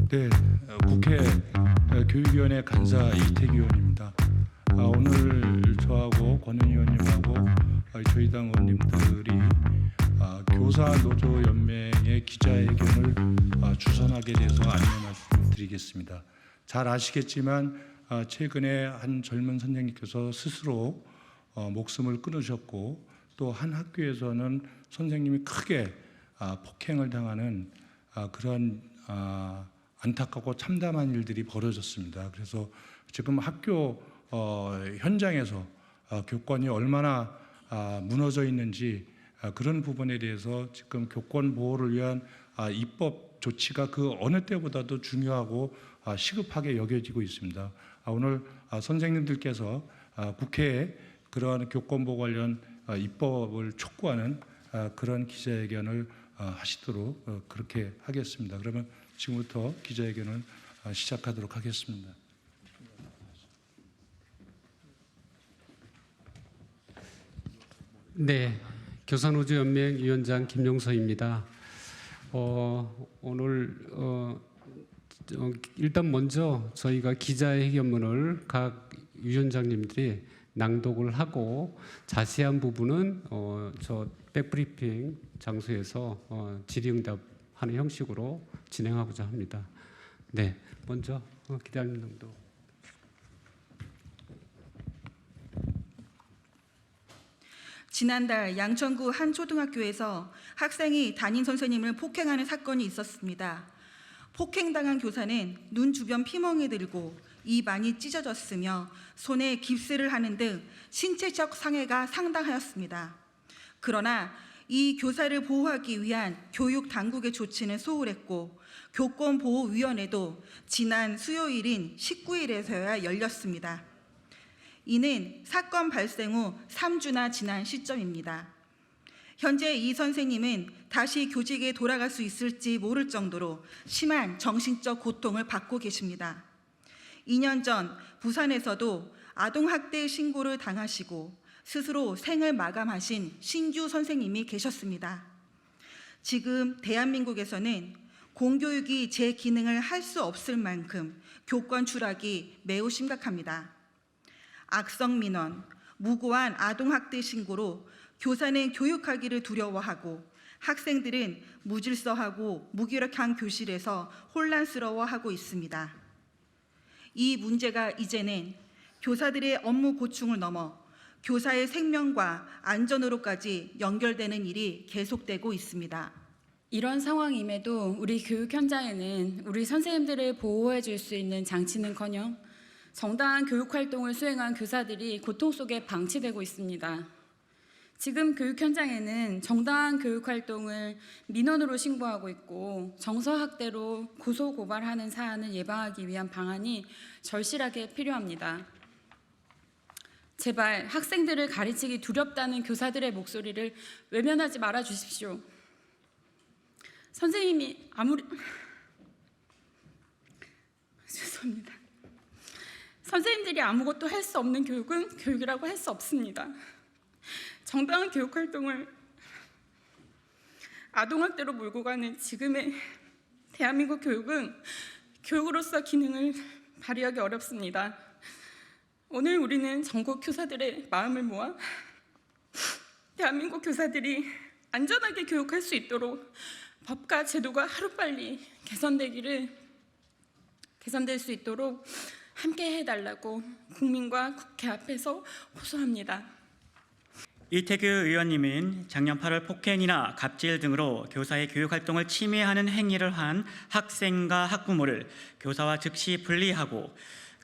네, 국회 교육위원회 간사 이태규 의원입니다. 오늘 저하고 권은희 의원님하고 저희 당 의원님들이 교사 노조 연맹의 기자회견을 주선하게 돼서 안내 말씀드리겠습니다. 잘 아시겠지만 최근에 한 젊은 선생님께서 스스로 목숨을 끊으셨고, 또 한 학교에서는 선생님이 크게 폭행을 당하는 그런 안타깝고 참담한 일들이 벌어졌습니다. 그래서 지금 학교 현장에서 교권이 얼마나 무너져 있는지 그런 부분에 대해서 지금 교권 보호를 위한 입법 조치가 그 어느 때보다도 중요하고 시급하게 여겨지고 있습니다. 오늘 선생님들께서 국회에 그러한 교권 보호 관련 입법을 촉구하는 그런 기자회견을 하시도록 그렇게 하겠습니다. 그러면 지금부터 기자회견을 시작하도록 하겠습니다. 네, 교사노조연맹 위원장 김용서입니다. 오늘 일단 먼저 저희가 기자회견문을 각 위원장님들이 낭독을 하고 자세한 부분은 저 백브리핑 장소에서 질의응답하는 형식으로 진행하고자 합니다. 네, 먼저 기자님 낭독. 지난달 양천구 한 초등학교에서 학생이 담임 선생님을 폭행하는 사건이 있었습니다. 폭행당한 교사는 눈 주변 피멍이 들고 입 많이 찢어졌으며 손에 깁스를 하는 등 신체적 상해가 상당하였습니다. 그러나 이 교사를 보호하기 위한 교육 당국의 조치는 소홀했고, 교권보호위원회도 지난 수요일인 19일에서야 열렸습니다. 이는 사건 발생 후 3주나 지난 시점입니다. 현재 이 선생님은 다시 교직에 돌아갈 수 있을지 모를 정도로 심한 정신적 고통을 받고 계십니다. 2년 전 부산에서도 아동학대 신고를 당하시고 스스로 생을 마감하신 신규 선생님이 계셨습니다. 지금 대한민국에서는 공교육이 제 기능을 할 수 없을 만큼 교권 추락이 매우 심각합니다. 악성 민원, 무고한 아동학대 신고로 교사는 교육하기를 두려워하고 학생들은 무질서하고 무기력한 교실에서 혼란스러워하고 있습니다. 이 문제가 이제는 교사들의 업무 고충을 넘어 교사의 생명과 안전으로까지 연결되는 일이 계속되고 있습니다. 이런 상황임에도 우리 교육 현장에는 우리 선생님들을 보호해 줄 수 있는 장치는커녕 정당한 교육 활동을 수행한 교사들이 고통 속에 방치되고 있습니다. 지금 교육 현장에는 정당한 교육 활동을 민원으로 신고하고 있고 정서학대로 고소 고발하는 사안을 예방하기 위한 방안이 절실하게 필요합니다. 제발 학생들을 가르치기 두렵다는 교사들의 목소리를 외면하지 말아 주십시오. 선생님이 죄송합니다. 선생님들이 아무것도 할 수 없는 교육은 교육이라고 할 수 없습니다. 정당한 교육 활동을 아동학대로 몰고 가는 지금의 대한민국 교육은 교육으로서 기능을 발휘하기 어렵습니다. 오늘 우리는 전국 교사들의 마음을 모아 대한민국 교사들이 안전하게 교육할 수 있도록 법과 제도가 하루빨리 개선될 수 있도록 함께 해달라고 국민과 국회 앞에서 호소합니다. 이태규 의원님은 작년 8월 폭행이나 갑질 등으로 교사의 교육활동을 침해하는 행위를 한 학생과 학부모를 교사와 즉시 분리하고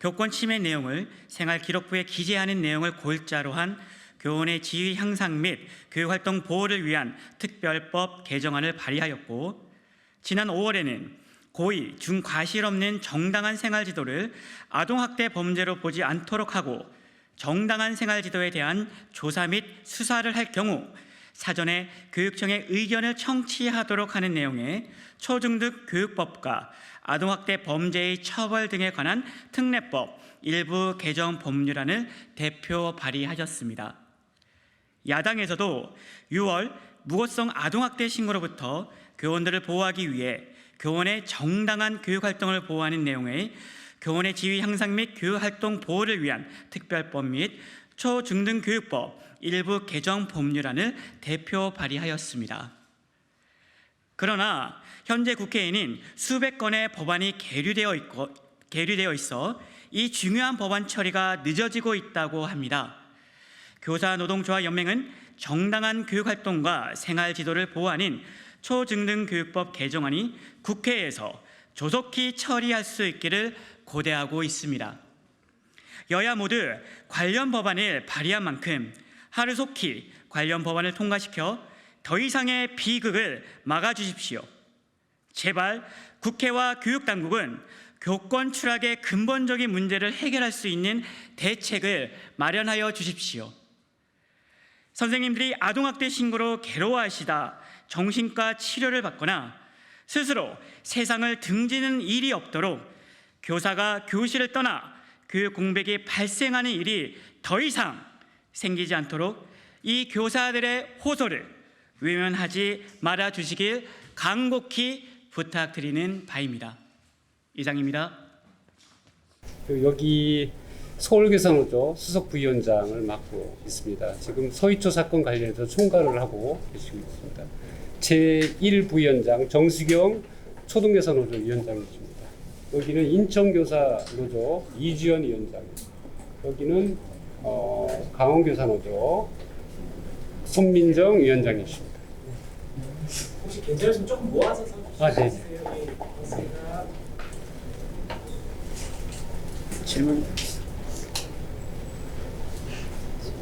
교권 침해 내용을 생활기록부에 기재하는 내용을 골자로 한 교원의 지위 향상 및 교육활동 보호를 위한 특별법 개정안을 발의하였고, 지난 5월에는 고의, 중과실 없는 정당한 생활지도를 아동학대 범죄로 보지 않도록 하고 정당한 생활지도에 대한 조사 및 수사를 할 경우 사전에 교육청의 의견을 청취하도록 하는 내용의 초중등 교육법과 아동학대 범죄의 처벌 등에 관한 특례법 일부 개정 법률안을 대표 발의하셨습니다. 야당에서도 6월 무고성 아동학대 신고로부터 교원들을 보호하기 위해 교원의 정당한 교육 활동을 보호하는 내용의 교원의 지위 향상 및 교육 활동 보호를 위한 특별법 및 초중등교육법 일부 개정 법률안을 대표 발의하였습니다. 그러나 현재 국회에는 수백 건의 법안이 계류되어 있어 이 중요한 법안 처리가 늦어지고 있다고 합니다. 교사노동조합연맹은 정당한 교육활동과 생활지도를 보호하는 초중등교육법 개정안이 국회에서 조속히 처리할 수 있기를 고대하고 있습니다. 여야 모두 관련 법안을 발의한 만큼 하루속히 관련 법안을 통과시켜 더 이상의 비극을 막아주십시오. 제발 국회와 교육당국은 교권 추락의 근본적인 문제를 해결할 수 있는 대책을 마련하여 주십시오. 선생님들이 아동학대 신고로 괴로워하시다 정신과 치료를 받거나 스스로 세상을 등지는 일이 없도록 교사가 교실을 떠나 교육 공백이 발생하는 일이 더 이상 생기지 않도록 이 교사들의 호소를 외면하지 말아 주시길 간곡히 부탁드리는 바입니다. 이상입니다. 여기 서울교사노조 수석 부위원장을 맡고 있습니다. 지금 서희초 사건 관련해서 총괄을 하고 계시고 있습니다. 제1부위원장 정수경 초등교사노조 위원장이십니다. 여기는 인천교사노조 이주연 위원장, 여기는 강원교사노조 손민정 위원장이십니다. 혹시 괜찮으시면 조금 모아서 네. 질문.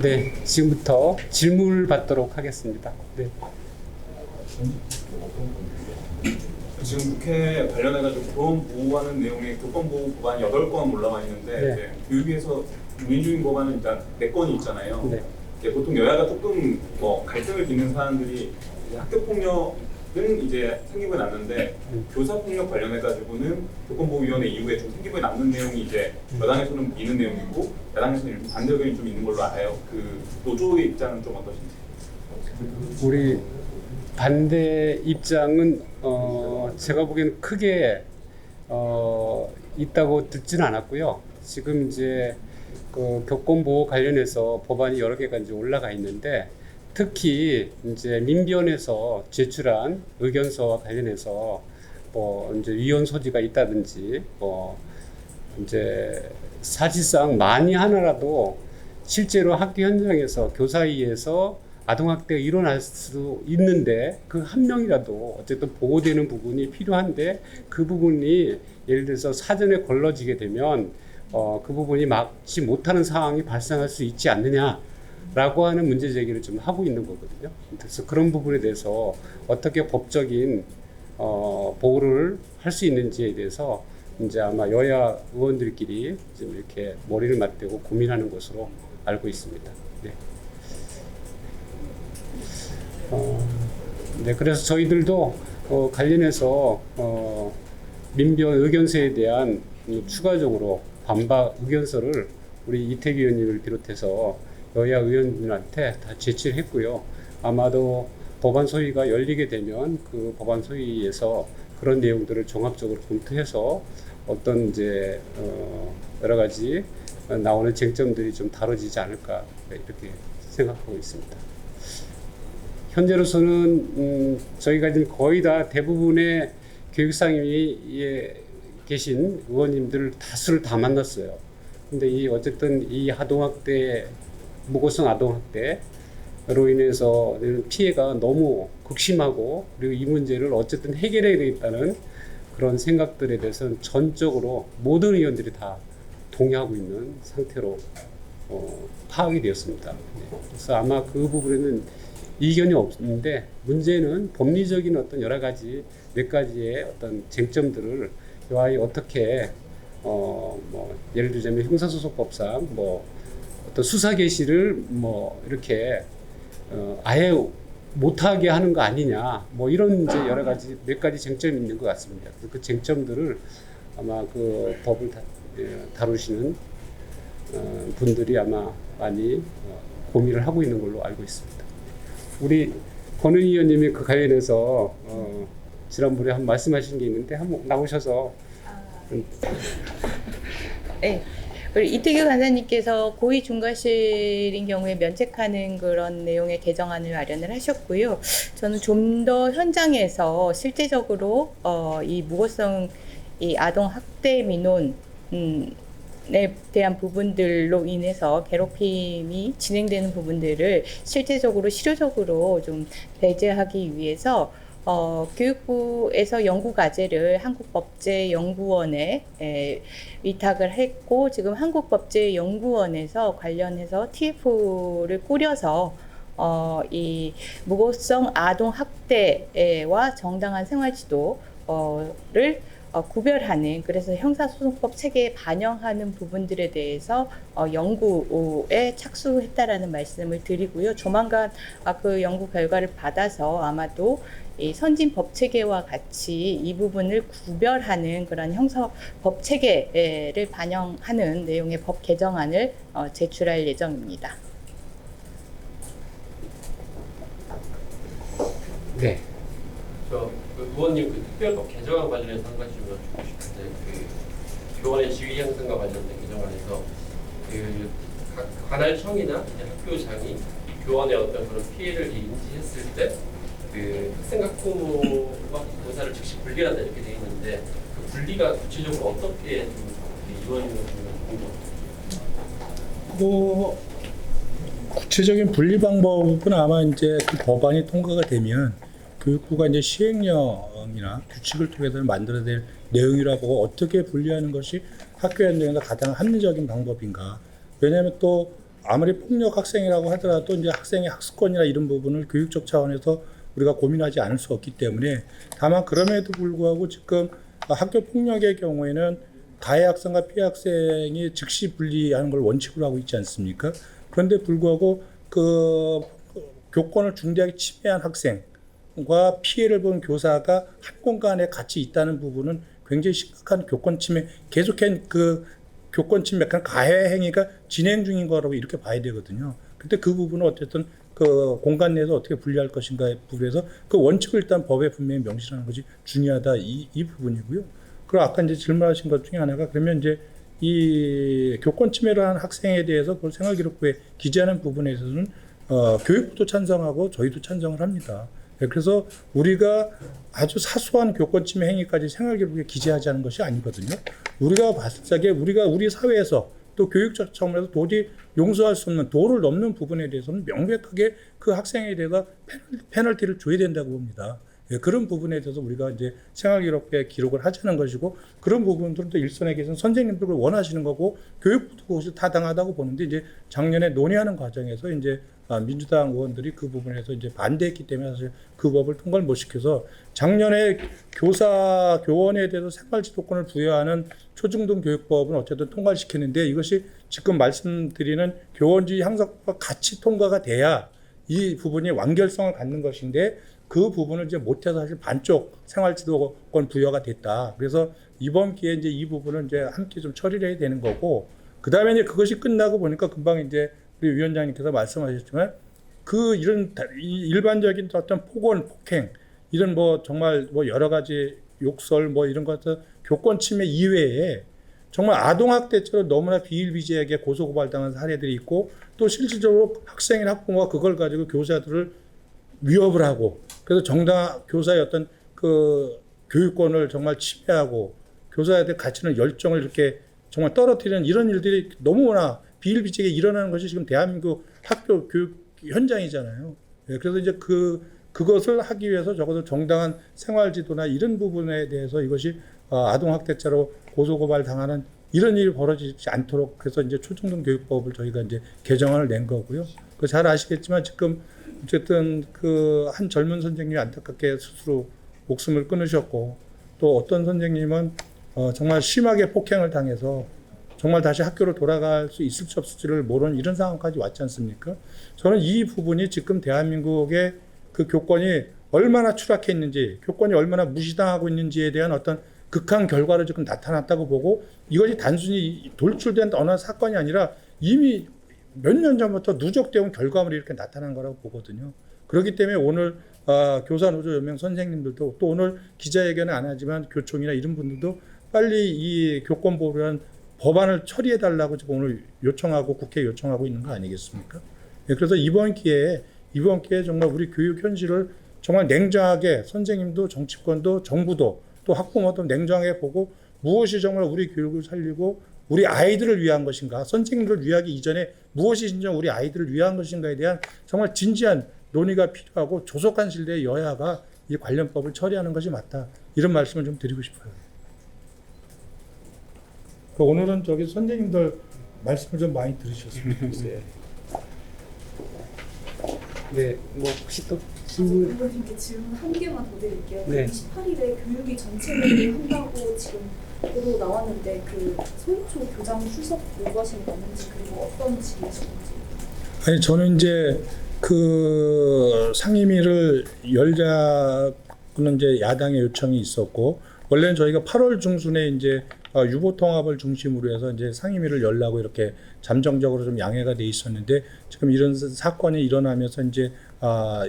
네, 지금부터 질문을 받도록 하겠습니다. 네. 지금 국회 관련해가지고 교원 보호하는 내용의 교권보호 법안이 8건 올라와 있는데 네. 이제 교육에서 민주주의 법안은 일단 4건이 있잖아요. 네. 이제 보통 여야가 조금 갈등을 빚는 사안들이 이제 학교폭력은 이제 생기고 났는데 교사폭력 관련해가지고는 교권보호위원회 이후에 좀 생기고 남는 내용이 이제 여당에서는 미는 내용이고 야당에서는 일부 반대 의견이 좀 있는 걸로 알아요. 그 노조의 입장은 좀 어떠신지? 우리 반대 입장은 제가 보기에는 크게 있다고 듣지는 않았고요. 지금 이제 그 교권 보호 관련해서 법안이 여러 개가 이제 올라가 있는데 특히 이제 민변에서 제출한 의견서와 관련해서 뭐 이제 위헌 소지가 있다든지 뭐 이제 사실상 만이 하나라도 실제로 학교 현장에서 교사위에서 아동학대가 일어날 수 있는데 그 한 명이라도 어쨌든 보호되는 부분이 필요한데 그 부분이 예를 들어서 사전에 걸러지게 되면 그 부분이 막지 못하는 상황이 발생할 수 있지 않느냐라고 하는 문제 제기를 좀 하고 있는 거거든요. 그래서 그런 부분에 대해서 어떻게 법적인 보호를 할 수 있는지에 대해서 이제 아마 여야 의원들끼리 좀 이렇게 머리를 맞대고 고민하는 것으로 알고 있습니다. 네. 네, 그래서 저희들도 관련해서 민변 의견서에 대한 추가적으로 반박 의견서를 우리 이태규 의원님을 비롯해서 여야 의원들한테 다 제출했고요. 아마도 법안 소위가 열리게 되면 그 법안 소위에서 그런 내용들을 종합적으로 검토해서 어떤 이제 여러 가지 나오는 쟁점들이 좀 다뤄지지 않을까 이렇게 생각하고 있습니다. 현재로서는 저희가 지금 거의 다 대부분의 교육상임위에 계신 의원님들 다수를 다 만났어요. 근데 어쨌든 이 아동학대, 무고성 아동학대로 인해서 피해가 너무 극심하고 그리고 이 문제를 어쨌든 해결해야 되겠다는 그런 생각들에 대해서는 전적으로 모든 의원들이 다 동의하고 있는 상태로 파악이 되었습니다. 그래서 아마 그 부분에는 이견이 없는데 문제는 법리적인 어떤 여러 가지 몇 가지의 어떤 쟁점들을 이 아이 어떻게 뭐 예를 들자면 형사소송법상 뭐 어떤 수사 개시를 뭐 이렇게 아예 못하게 하는 거 아니냐 뭐 이런 이제 여러 가지 몇 가지 쟁점이 있는 것 같습니다. 그 쟁점들을 아마 그 법을 다루시는 분들이 아마 많이 고민을 하고 있는 걸로 알고 있습니다. 우리 권은희 의원님이 그 관련해서 지난번에 한 말씀하신 게 있는데 한번 나오셔서 네. 우리 이태규 간사님께서 고의 중과실인 경우에 면책하는 그런 내용의 개정안을 마련을 하셨고요. 저는 좀 더 현장에서 실제적으로 이 무고성 이 아동 학대 민원에 대한 부분들로 인해서 괴롭힘이 진행되는 부분들을 실제적으로 실효적으로 좀 배제하기 위해서 교육부에서 연구 과제를 한국법제연구원에 위탁을 했고 지금 한국법제연구원에서 관련해서 TF를 꾸려서 이 무고성 아동 학대와 정당한 생활지도를 구별하는 그래서 형사소송법 체계에 반영하는 부분들에 대해서 연구에 착수했다라는 말씀을 드리고요. 조만간 그 연구 결과를 받아서 아마도 이 선진 법 체계와 같이 이 부분을 구별하는 그런 형사 법 체계를 반영하는 내용의 법 개정안을 제출할 예정입니다. 네. 그 의원님 그 특별법 개정안 관련해서 한 가지 좀 여쭙고 싶은데 그 교원의 지위 향상과 관련된 개정안에서 그 관할청이나 이제 학교장이 교원의 어떤 그런 피해를 인지했을 때 그 학생 학부모와 교사를 즉시 분리한다 이렇게 되어 있는데 그 분리가 구체적으로 어떻게 좀 이루어지는지 궁금합니다. 뭐 구체적인 분리 방법은 아마 이제 그 법안이 통과가 되면 교육부가 이제 시행령이나 규칙을 통해서 만들어야 될 내용이라고 어떻게 분리하는 것이 학교 현장에서 가장 합리적인 방법인가. 왜냐하면 또 아무리 폭력 학생이라고 하더라도 이제 학생의 학습권이나 이런 부분을 교육적 차원에서 우리가 고민하지 않을 수 없기 때문에 다만 그럼에도 불구하고 지금 학교 폭력의 경우에는 가해 학생과 피해 학생이 즉시 분리하는 걸 원칙으로 하고 있지 않습니까? 그런데 불구하고 그 교권을 중대하게 침해한 학생과 피해를 본 교사가 한 공간에 같이 있다는 부분은 굉장히 심각한 교권 침해, 계속한 그 교권 침해, 가해 행위가 진행 중인 거라고 이렇게 봐야 되거든요. 근데 그 부분은 어쨌든 그 공간 내에서 어떻게 분리할 것인가에 부분에서 그 원칙을 일단 법에 분명히 명시하는 것이 중요하다 이 부분이고요. 그리고 아까 이제 질문하신 것 중에 하나가 그러면 이제 이 교권 침해를 한 학생에 대해서 그걸 생활기록부에 기재하는 부분에 있어서는 교육부도 찬성하고 저희도 찬성을 합니다. 그래서 우리가 아주 사소한 교권 침해 행위까지 생활기록에 기재하지 않은 것이 아니거든요. 우리가 봤을 때 우리 사회에서 또 교육적 차원에서 도저히 용서할 수 없는 도를 넘는 부분에 대해서는 명백하게 그 학생에 대해서 페널티를 줘야 된다고 봅니다. 그런 부분에 대해서 우리가 이제 생활기록부에 기록을 하자는 것이고 그런 부분들도 일선에 계신 선생님들을 원하시는 거고 교육부도 그것이 타당하다고 보는데 이제 작년에 논의하는 과정에서 이제 민주당 의원들이 그 부분에서 이제 반대했기 때문에 사실 그 법을 통과를 못 시켜서 작년에 교원에 대해서 생활지도권을 부여하는 초중등 교육법은 어쨌든 통과를 시켰는데 이것이 지금 말씀드리는 교원주의 향상법과 같이 통과가 돼야 이 부분이 완결성을 갖는 것인데 그 부분을 이제 못해서 사실 반쪽 생활지도권 부여가 됐다. 그래서 이번 기회에 이제 이 부분을 이제 함께 좀 처리를 해야 되는 거고 그 다음에 이제 그것이 끝나고 보니까 금방 이제 우리 위원장님께서 말씀하셨지만 그 이런 일반적인 어떤 폭언, 폭행 이런 뭐 정말 뭐 여러 가지 욕설 뭐 이런 것들 교권 침해 이외에 정말 아동학대처럼 너무나 비일비재하게 고소고발당한 사례들이 있고 또 실질적으로 학생이나 학부모가 그걸 가지고 교사들을 위협을 하고 그래서 정당 교사의 어떤 그 교육권을 정말 침해하고 교사들 가치는 열정을 이렇게 정말 떨어뜨리는 이런 일들이 너무나 비일비재하게 일어나는 것이 지금 대한민국 학교 교육 현장이잖아요. 그래서 이제 그것을 하기 위해서 적어도 정당한 생활지도나 이런 부분에 대해서 이것이 아동학대죄로 고소고발 당하는 이런 일이 벌어지지 않도록 그래서 이제 초중등 교육법을 저희가 이제 개정안을 낸 거고요. 잘 아시겠지만 지금 어쨌든 그 한 젊은 선생님이 안타깝게 스스로 목숨을 끊으셨고 또 어떤 선생님은 정말 심하게 폭행을 당해서 정말 다시 학교로 돌아갈 수 있을지 없을지를 모르는 이런 상황까지 왔지 않습니까? 저는 이 부분이 지금 대한민국의 그 교권이 얼마나 추락해 있는지, 교권이 얼마나 무시당하고 있는지에 대한 어떤 극한 결과로 지금 나타났다고 보고 이것이 단순히 돌출된 어느 사건이 아니라 이미 몇 년 전부터 누적되어 온 결과물이 이렇게 나타난 거라고 보거든요. 그렇기 때문에 오늘 교사노조연맹 선생님들도 또 오늘 기자회견은 안 하지만 교총이나 이런 분들도 빨리 이 교권보호를 위한 법안을 처리해달라고 지금 오늘 요청하고 국회에 요청하고 있는 거 아니겠습니까? 예, 그래서 이번 기회에 정말 우리 교육 현실을 정말 냉정하게 선생님도 정치권도 정부도 또 학부모도 냉정하게 보고 무엇이 정말 우리 교육을 살리고 우리 아이들을 위한 것인가, 선생님들을 위하기 이전에 무엇이 진짜 우리 아이들을 위한 것인가에 대한 정말 진지한 논의가 필요하고 조속한 시일에 여야가 이 관련법을 처리하는 것이 맞다. 이런 말씀을 좀 드리고 싶어요. 오늘은 저기 선생님들 말씀을 좀 많이 들으셨으면 좋겠어요. 네, 뭐 혹시 또 의원님께 질문 한 개만 더 드릴게요. 네. 28일에 교육이 전체를 한다고 지금 보도 나왔는데 그 소인초 교장 출석 요구하시는 거 없는지 그리고 어떤 질의이신지. 아니 저는 이제 그 상임위를 열자는 이제 야당의 요청이 있었고 원래는 저희가 8월 중순에 이제 유보 통합을 중심으로 해서 이제 상임위를 열라고 이렇게 잠정적으로 좀 양해가 돼 있었는데 지금 이런 사건이 일어나면서 이제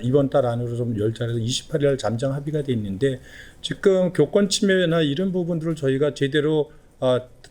이번 달 안으로 좀 열자 해서 28일 잠정 합의가 돼 있는데 지금 교권 침해나 이런 부분들을 저희가 제대로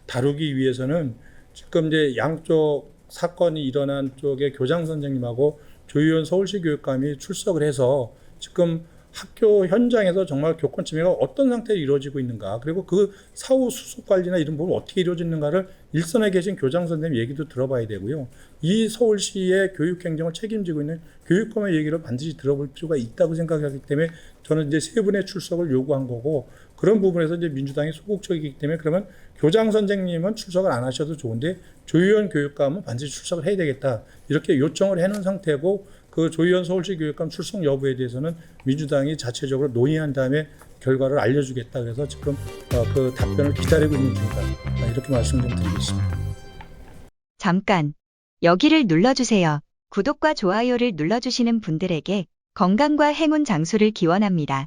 다루기 위해서는 지금 이제 양쪽 사건이 일어난 쪽의 교장 선생님하고 조희연 서울시 교육감이 출석을 해서 지금 학교 현장에서 정말 교권 침해가 어떤 상태로 이루어지고 있는가 그리고 그 사후 수습 관리나 이런 부분이 어떻게 이루어지는가를 일선에 계신 교장 선생님 얘기도 들어봐야 되고요. 이 서울시의 교육 행정을 책임지고 있는 교육감의 얘기를 반드시 들어볼 필요가 있다고 생각하기 때문에 저는 이제 세 분의 출석을 요구한 거고 그런 부분에서 이제 민주당이 소극적이기 때문에 그러면 교장 선생님은 출석을 안 하셔도 좋은데 조희연 교육감은 반드시 출석을 해야 되겠다 이렇게 요청을 해놓은 상태고 그 조희연 서울시 교육감 출석 여부에 대해서는 민주당이 자체적으로 논의한 다음에 결과를 알려주겠다 그래서 지금 그 답변을 기다리고 있는 중이다 이렇게 말씀을 좀 드리겠습니다. 잠깐 여기를 눌러주세요. 구독과 좋아요를 눌러주시는 분들에게 건강과 행운 장수를 기원합니다.